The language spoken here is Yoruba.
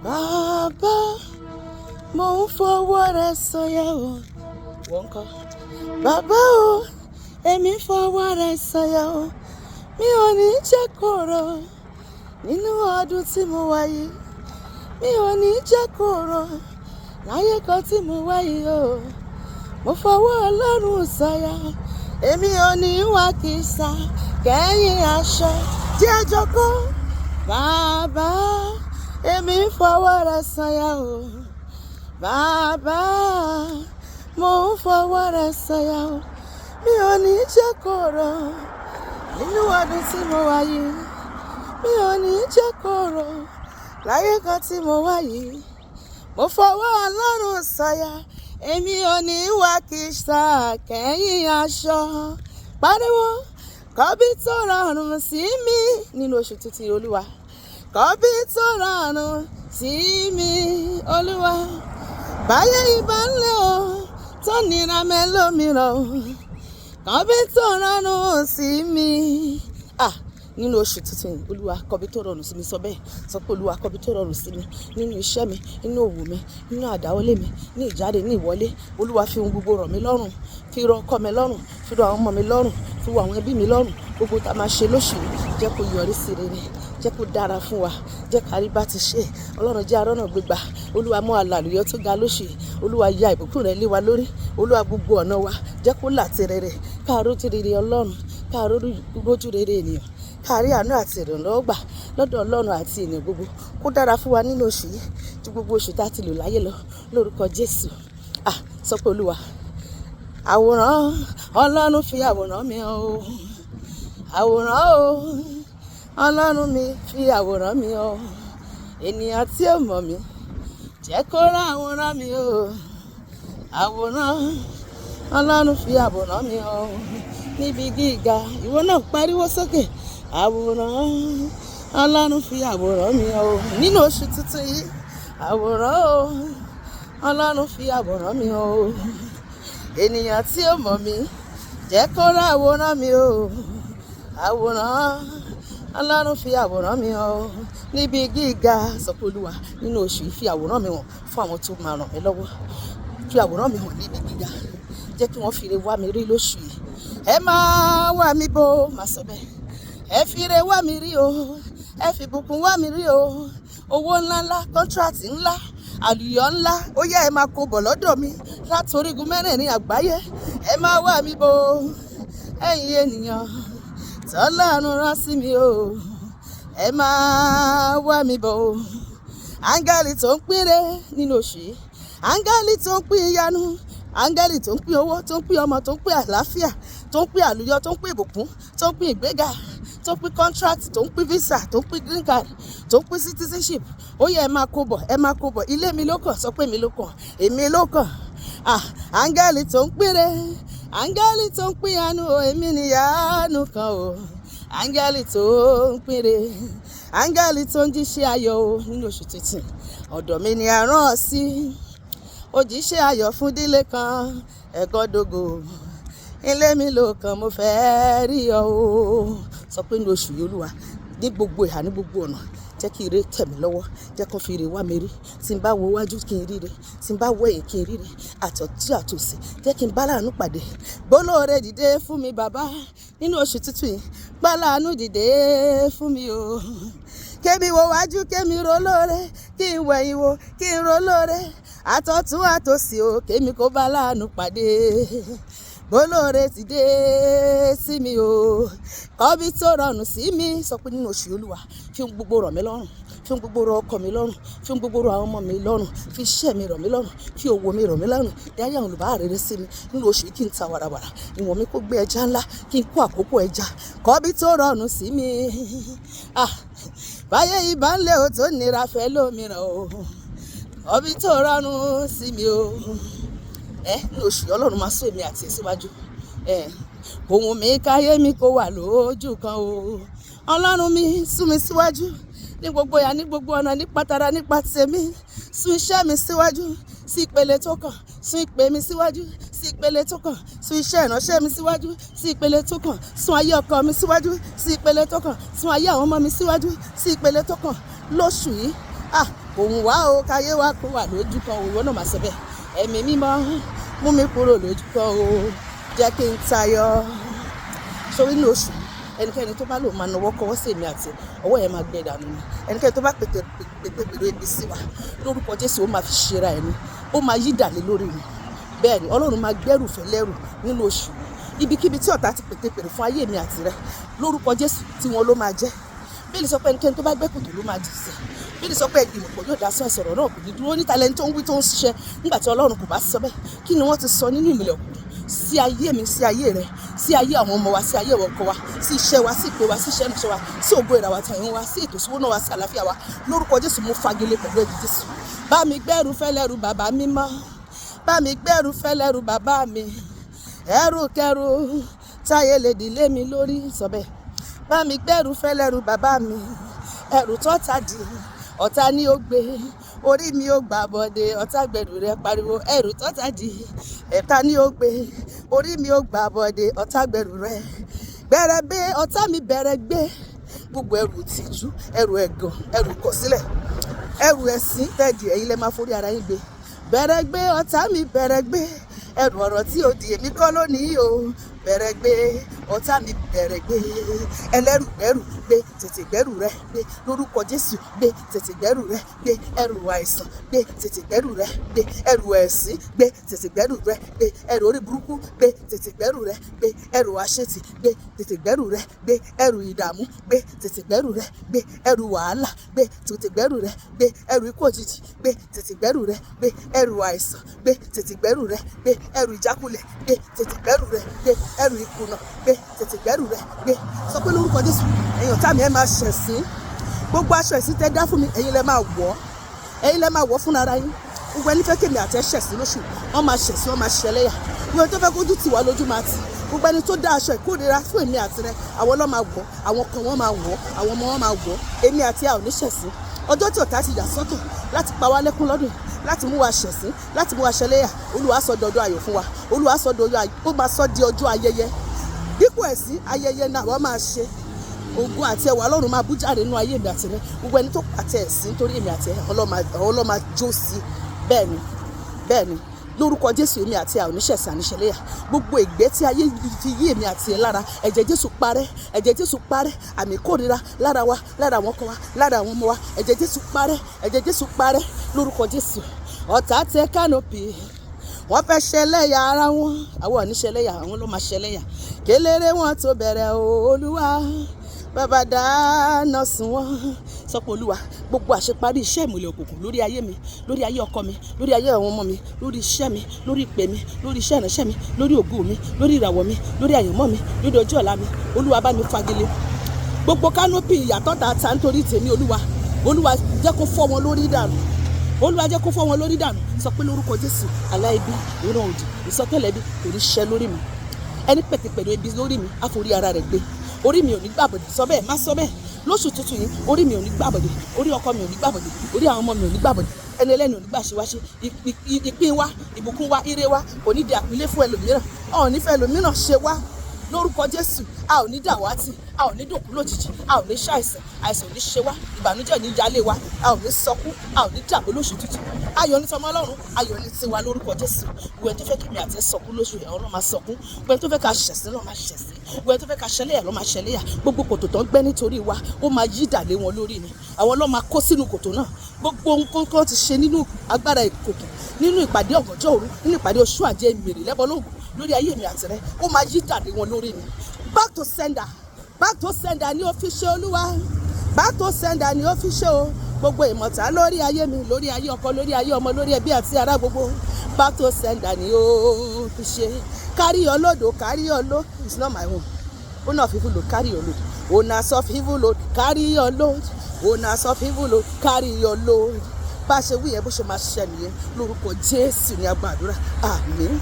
Bàbá, mo ń fọwọ́ rẹ sọ̀yà o. Wọ́n kọ́. Bàbá o, èmi fọwọ́ rẹ sọ̀yà o. Mi ò ní jẹ́ kóró nínú ọdún tí mo wà yìí. Mi ò ní jẹ́ kóró láyé kan tí mo wà yìí o. Mo fọwọ́ Ọlọ́run sọ̀yà. Èmi ò ní wá kìsà kẹ́yìn aṣọ tí ẹ jókòó. Bàbá, èmi fọwọ́ rẹ sọ̀yà o. Bàbá, mo ń fọwọ́ rẹ sọ̀yà o. Mi ò ní jẹ́ kóró nínú ọdún tí mo wà yìí. Mi ò ní jẹ́ kóró láyé kan tí mo wà yìí. Mo fọwọ́ Ọlọ́run sọ̀yà. Èmi ò ní wá kìsà kẹ́yìn aṣọ. Pariwo, kọ́bí tó rọrùn sí mi nínú oṣù tuntun Olúwa. Kọ́bí tó rọrùn sí mi Olúwa. Báyé ibà ń lé o, tó nira mẹ́lòmíràn o. Kọ́bí tó rọrùn sí mi. Nínú oṣù tuntun Olúwa, kọ́bí tó rọrùn sí mi, sọ bẹ́ẹ̀. Sọ pé Olúwa, kọ́bí tó rọrùn sí mi nínú iṣẹ́ mi, nínú òwò mi, nínú àdáwọlé mi, ní ìjáde, ní ìwọlé. Olúwa, fi ohun gbogbo rọ̀ mí lọ́rùn. Fi rọ̀ ọkọ mi lọ́rùn, fi rọ̀ àwọn ọmọ mi lọ́rùn, fi rọ̀ àwọn ẹbí mi lọ́rùn. Gbogbo tá a máa ṣe lóṣù yìí, jẹ́ kó yọrí sí rere. Jẹ́ kó dára fún wa. Jẹ́ ká rí bá ti ṣe. Ọlọ́run jẹ́ arọ́nà gbégbá. Olúwa, mú àlàlùyọ tó ga lóṣù yìí. Olúwa, ya ìbùkún rẹ̀ lé wa lórí. Olúwa, gbogbo ọ̀nà wa jẹ́ kó là ti rere. Ká rójú rere Ọlọ́run, ká rójú rere ènìyàn. Ká rí àánú àti ìrànlọ́wọ́ gbà lọ́dọ̀ Ọlọ́run àti ènìyàn gbogbo. Kó dára fún wa nínú oṣù yìí ju gbogbo oṣù tá a ti lò láyé lọ lórúkọ Jésù. Sọ pé Olúwa, àwòrán Ọlọ́run fi àwòrán mi hàn o. Àwòrán o, Ọlọ́run mi fi àwòrán mi hàn. Ènìyàn tí ò mọ̀ mí, jẹ́ kó rá àwòrán mi o. Àwòrán Ọlọ́run fi àwòrán mi hàn níbi gíga. Ìwọ náà pariwo sókè. Àwòrán Ọlọ́run fi àwòrán mi hàn o. Nínú oṣù tuntun yìí, àwòrán o, Ọlọ́run fi àwòrán mi hàn o. Ènìyàn tí ò mọ̀ mí, jẹ́ kó rá àwòrán mi o. Àwòrán Ọlọ́run fi àwòrán mi hàn o níbi gíga. Sọ pé Olúwa, nínú oṣù yìí fi àwòrán mi hàn fún àwọn tó máa ràn mí lọ́wọ́. Fi àwòrán mi hàn níbi gíga. Jẹ́ kí wọ́n fi ire wá mi rí lóṣù yìí. Ẹ máa wá mi bò, máa sọ bẹ́ẹ̀. Ẹ fi ire wá mi rí o. Ẹ fi ìbùkún wá mi rí o. Owó ńláńlá, kọ́ńtíráàtì ńlá, àlùyọ ńlá. Ó yá, ẹ máa kó bọ̀ lọ́dọ̀ mi láti orígun mẹ́rẹ̀ẹ̀rin àgbáyé. Ẹ máa wá mi bò, ẹ̀yin ènìyàn tọ́lọ́run rán sí mi o. Ẹ máa wá mi bò. Áńgẹ́lì tó ń pínre nínú oṣù yìí. Áńgẹ́lì tó ń pín ìyanu. Áńgẹ́lì tó ń pín owó, tó ń pín ọmọ, tó ń pín àlàáfíà, tó ń pín àlùyọ, tó ń pín ìbùkún, tó ń pín ìgbéga, tó ń pín contract, tó ń pín visa, tó ń pín green card, tó ń pín citizenship. Ó yẹ ẹ máa kó bọ̀, ẹ máa kó bọ̀. Ilé mi ló kàn, sọ pé mi ló kàn, èmi ló kàn. Áńgẹ́lì tó ń pínre, áńgẹ́lì tó ń pín ìyanu o, èmi ni ìyanu kan o. Áńgẹ́lì tó ń pínre, áńgẹ́lì tó ń jíṣẹ́ ayọ̀ o nínú oṣù tuntun. Ọ̀dọ̀ mi ni a rán ọ sí. Òjíṣẹ́ ayọ̀ fún ìdílé kan, ẹ̀gọ́dógó. Ilé mi ló kàn, mo fẹ́ rí ọ o. Sọ pé nínú oṣù yìí Olúwa, ní gbogbo ìhà, ní gbogbo ọ̀nà, jẹ́ kí ire tẹ̀ mí lọ́wọ́. Jẹ́ kó fi ire wá mi rí. Tí n bá wo wájú kí n rí ire. Tí n bá wo ẹ̀yìn kí n rí ire. Àtọ̀tún àtòsì, jẹ́ kí n bá láàánú pàdé. Gbólóore dìde fún mi bàbá nínú oṣù tuntun yìí. Bá láàánú dìde fún mi o. Kémi wo wájú, kémi ro lóore. Kí n wẹ̀yìn wo, kí n ro lóore. Àtọ̀tún àtòsì o, kémi kó bá láàánú pàdé. Gbólóore ti dé sí mi o. Kọ́bí tó rọrùn sí mi. Sọ pé nínú oṣù Olúwa, fi ohun gbogbo rọ̀ mí lọ́rùn. Fi ohun gbogbo rọ̀ ọkọ mi lọ́rùn. Fi ohun gbogbo rọ̀ àwọn ọmọ mi lọ́rùn. Fi iṣẹ́ mi rọ̀ mí lọ́rùn. Fi òwò mi rọ̀ mí lọ́rùn. Dárí àwọn olùbárà rere sí mi. Nínú oṣù yìí kí n ta wàràwàrà. Ìwọ̀n mi kó gbé ẹja ńlá. Kí n kó àkókò ẹja. Kọ́bí tó rọrùn sí mi. Báyé ibà ń lé o, tó nira fẹ́ lómìíràn o. Kọ́bí tó rọrùn sí mi o. Ní oṣù yìí Ọlọ́run máa sún èmi àti ẹ̀ síwájú. Ohun mi káyé mi kó wà lójú kan o. Ọlọ́run mi sún mi síwájú ní gbogbo ìyà, ní gbogbo ọ̀nà, nípa tara, nípa tèmi. Sún iṣẹ́ mi síwájú sí ìpele tó kàn. Sún ìpè mi síwájú sí ìpele tó kàn. Sún iṣẹ́ ìránṣẹ́ mi síwájú sí ìpele tó kàn. Sún ayé ọkọ mi síwájú sí ìpele tó kàn. Sún ayé àwọn ọmọ mi síwájú sí ìpele tó kàn. Lóṣù yìí òun wá o káyé wá kó wà lójú kan òun náà máa sọ bẹ́ẹ̀. Ẹ̀mí mímọ́ mú mi kúrò lójú kan o, jẹ́ kí n tayọ. Sórí ní oṣù ẹnikẹ́ni tó bá lò máa nawọ́ kọwọ́ sí èmi àti ọwọ́ yẹn máa gbẹ dànù ni. Ẹnikẹ́ni tó bá pètè ibi sí wa lórúkọ Jésù ó máa fi ṣera ẹni, ó máa yí dàlé lórí mi. Bẹ́ẹ̀ ni Ọlọ́run máa gbẹ́rù fẹ́ lẹ́rù nínú oṣù. Ibikíbi tí ọ̀tá ti pètè fún ayé mi àti rẹ lórúkọ Jésù tí wọn ló máa jẹ́. Bíbélì sọ pé ẹnikẹ́ni tó bá gbẹ́ kòtò ló máa jì sí. Bíbélì sọ pé ìgbìmọ̀ pọ̀ yóò dá sọ ìsọ̀rọ̀ náà kò ní dúró níta lẹni tó ń wí tó ń ṣiṣẹ́ nígbà tí Ọlọ́run kò bá sọ bẹ́ẹ̀. Kí ni wọ́n ti sọ nínú ìmùlẹ̀ òkùnkùn sí ayé mi, sí ayé rẹ, sí ayé àwọn ọmọ wa, sí ayé ọkọ wa, sí iṣẹ́ wa, sí ìpè wa, sí iṣẹ́ ìrìnsẹ̀ wa, sí ògo ìràwọ̀ àtàyàn wa, sí ètò ìṣúná wa, sí àlàáfíà wa lórúkọ Jésù. Mo fagilé pẹ̀lú ẹ̀jẹ̀ Jésù. Bá mi gbẹ́rù fẹ́lẹ́rù bàbá mímọ́, bá mi gbẹ́rù fẹ́lẹ́rù bàbá mi, ẹrù kẹrù táyé lè dìlé mi lórí sọ bẹ́ẹ̀. Bá mi gbẹ́rù fẹ́lẹ́rù bàbá mi, ẹrù tọ́ta dì ọ̀tá ní ó gbé, orí mi ó gbà bọ̀dé, ọ̀tá gbẹ̀rù rẹ pariwo ẹrù tọ́ta dì ẹ̀ta ní ó gbé, orí mi ó gbà bọ̀dé, ọ̀tá gbẹ̀rù rẹ bẹ̀rẹ̀ gbé, ọ̀tá mi bẹ̀rẹ̀ gbé gbogbo ẹrù tìjú, ẹrù ẹ̀gàn, ẹrù kọ̀sílẹ̀, ẹrù ẹ̀sín tẹ̀dí ẹ̀yin lẹ máa forí ara yín gbé. Bẹ̀rẹ̀ gbé ọ̀tá mi bẹ̀rẹ̀ gbé, ẹrù ọ̀rọ̀ tí ó di èmi kọ́ lónìí o, bẹ̀rẹ̀ gbé ọ̀tá mi bẹ̀rẹ̀ gbé, ẹlẹ́rù gbẹ́rù gbé, tètè gbẹ́rù rẹ gbé lórúkọ Jésù, gbé tètè gbẹ́rù rẹ gbé, ẹrù àìsàn gbé tètè gbẹ́rù rẹ gbé, ẹrù ẹ̀sín gbé tètè gbẹ́rù rẹ gbé, ẹrù orí burúkú gbé tètè gbẹ́rù rẹ gbé, ẹrù àṣetì gbé tètè gbẹ́rù rẹ gbé, ẹrù ìdààmú gbé tètè gbẹ́rù rẹ gbé, ẹrù wàhálà gbé tètè gbẹ́rù rẹ gbé, ẹrù ikú òjijì gbé tètè gbẹ́rù rẹ gbé, ẹrù àìsàn gbé tètè gbẹ́rù rẹ gbé, ẹrù ìjákulẹ̀ gbé tètè gbẹ́rù rẹ gbé, ẹrù ìkùnà gbé tètè gbẹ́rù rẹ gbé. Sọ pé lórúkọ Jésù ẹ̀yin ọ̀tá mi ẹ máa ṣẹ̀sín, gbogbo aṣọ ẹ̀sín tẹ́ dá fún mi ẹ̀yin lẹ máa wọ̀, ẹ̀yin lẹ máa wọ̀ fúnra ara yín. Gbogbo ẹni fẹ́ kémi àti ẹ ṣẹ̀sín lóṣù wọ́n máa ṣẹ̀sín, wọ́n máa ṣẹlẹ́yà. Gbogbo tó fẹ́ kójú tì wá lójú máa tì. Gbogbo ẹni tó dá aṣọ ìkórira fún èmi àti rẹ àwọn ló máa wọ̀, àwọn kan wọ́n máa wọ̀, àwọn ọmọ wọn máa wọ̀, èmi àti a ò ní ṣẹ̀sín. Ọjọ́ tí ọ̀tá ti yà sọ́tọ̀ láti pa wá lẹ́kún lọ́dún láti mú wa ṣẹ̀sín, láti mú wa ṣẹlẹ́yà, Olúwa sọ dọjọ́ ayọ̀ fún wa, Olúwa sọ dọjọ́ ayọ̀, ó máa sọ di ọjọ́ ayẹyẹ. Dípò ẹ̀sín ayẹyẹ náà wọ́n máa ṣe. Ògo àti ẹwà Ọlọ́run máa bú jáde nínú ayé mi àti rẹ. Gbogbo ẹni tó pàtẹ ẹ̀sín torí èmi àti ọlọ́mà jó sí. Bẹ́ẹ̀ni bẹ́ẹ̀ni lórúkọ Jésù èmi àti oníṣẹ̀sín àníṣẹlẹ́yà. Gbogbo ègbé tí ayé fi yí èmi àti ẹ lára ẹ̀jẹ̀ Jésù parẹ́, ẹ̀jẹ̀ Jésù parẹ́, àmì ìkórira lára wa, lára àwọn ọkọ wa, lára àwọn ọmọ wa, ẹ̀jẹ̀ Jésù parẹ́, ẹ̀jẹ̀ Jésù parẹ́ lórúkọ Jésù. Ọ̀tá tẹ kánópì wọ́n fẹ́ ṣẹlẹ́yà ara wọn, àwọn oníṣẹlẹ́yà àwọn ló máa ṣẹlẹ́yà. Kéléré wọn tó bẹ̀rẹ̀ Olúwa bàbá dáná sun wọn. Sọ pé Olúwa gbogbo àṣeparí iṣẹ́ ìmùlẹ̀ òkùnkùn lórí ayé mi, lórí ayé ọkọ mi, lórí ayé àwọn ọmọ mi, lórí iṣẹ́ mi, lórí ìpè mi, lórí iṣẹ́ ìránṣẹ́ mi, lórí ògo mi, lórí ìràwọ̀ mi, lórí àyànmọ́ mi, lórí ọjọ́ ọ̀la mi, Olúwa bá mi fagilé. Gbogbo kánópì ìyàtọ̀ ta nítorí tèmi Olúwa jẹ́ kó fọ́ wọn lórí dànù, Olúwa jẹ́ kó fọ́ wọn lórí dànù. Sọ pé lórúkọ Jésù aláìbí ìran òdì ìsọtẹ́lẹ̀ bí kò ní ṣẹ lórí mi. Ẹni pẹ̀tẹ̀pẹ̀rẹ̀ ibi lórí mi á forí ara rẹ̀ gbé. Orí mi ò ní gbàbọ̀dẹ̀, sọ bẹ́ẹ̀ má sọ bẹ́ẹ̀. Lóṣù tuntun yìí orí mi ò ní gbàbọ̀dẹ̀, orí ọkọ mi ò ní gbàbọ̀dẹ̀, orí àwọn ọmọ mi ò ní gbàbọ̀dẹ̀, ẹni ẹlẹ́ni ò ní gbà ṣe wá ṣe. Ìpín wa, ìbùkún wa, ire wa kò ní di àpilé fún ẹlòmíràn, ọ̀ ní fẹ́ ẹlòmíràn ṣe wá. Lórúkọ Jésù a ò ní dàwátì, a ò ní dòkú lójijì, a ò ní ṣàìsàn, àìsàn ò ní ṣe wá, ìbànújẹ́ ò ní yálé wa, a ò ní sọkún, a ò ní dàgbé lóṣù tuntun. Ayọ̀ ní tọmọ Ọlọ́run, ayọ̀ ní tiwa lórúkọ Jésù. Gbogbo ẹni tó fẹ́ kí mi àti ẹ sọkún lóṣù ẹ̀ ọ̀run máa sọkún, gbogbo ẹni tó fẹ́ ká ṣẹ̀sín lọ́ máa ṣẹ̀sín, gbogbo ẹni tó fẹ́ ká ṣẹlẹ́yà lọ́ máa ṣẹlẹ́yà. Gbogbo kòtò tó ń gbẹ́ nítorí wa ó máa yí dàlé wọn lórí ni, àwọn lọ́ máa kó sínú kòtò náà. Gbogbo nǹkan kan ti ṣe nínú agbára ìkòkò, nínú ìpàdé ọ̀gànjọ́ òru, nínú ìpàdé oṣù àjẹ́ ìmèrè lẹ́bọ̀lógún lórí ayé mi àti rẹ ó máa yí dàlé wọn lórí ni. Back to sender ni ó fi ṣe Olúwa, back to sender ni ó fi ṣe o. Gbogbo ìmọ̀ta lórí ayé mi, lórí ayé ọkọ, lórí ayé ọmọ, lórí ẹbí àti ará gbogbo, back to sender ni ó fi ṣe. Carry your load, carry your load, it's not my own. Owners of evil load, carry your load. Owners of evil load, carry your load. Owners of evil load, carry your load. Bá a ṣe wí yẹn bó ṣe máa ṣẹ nìyẹn lórúkọ Jésù ní a gbàdúrà, àmín.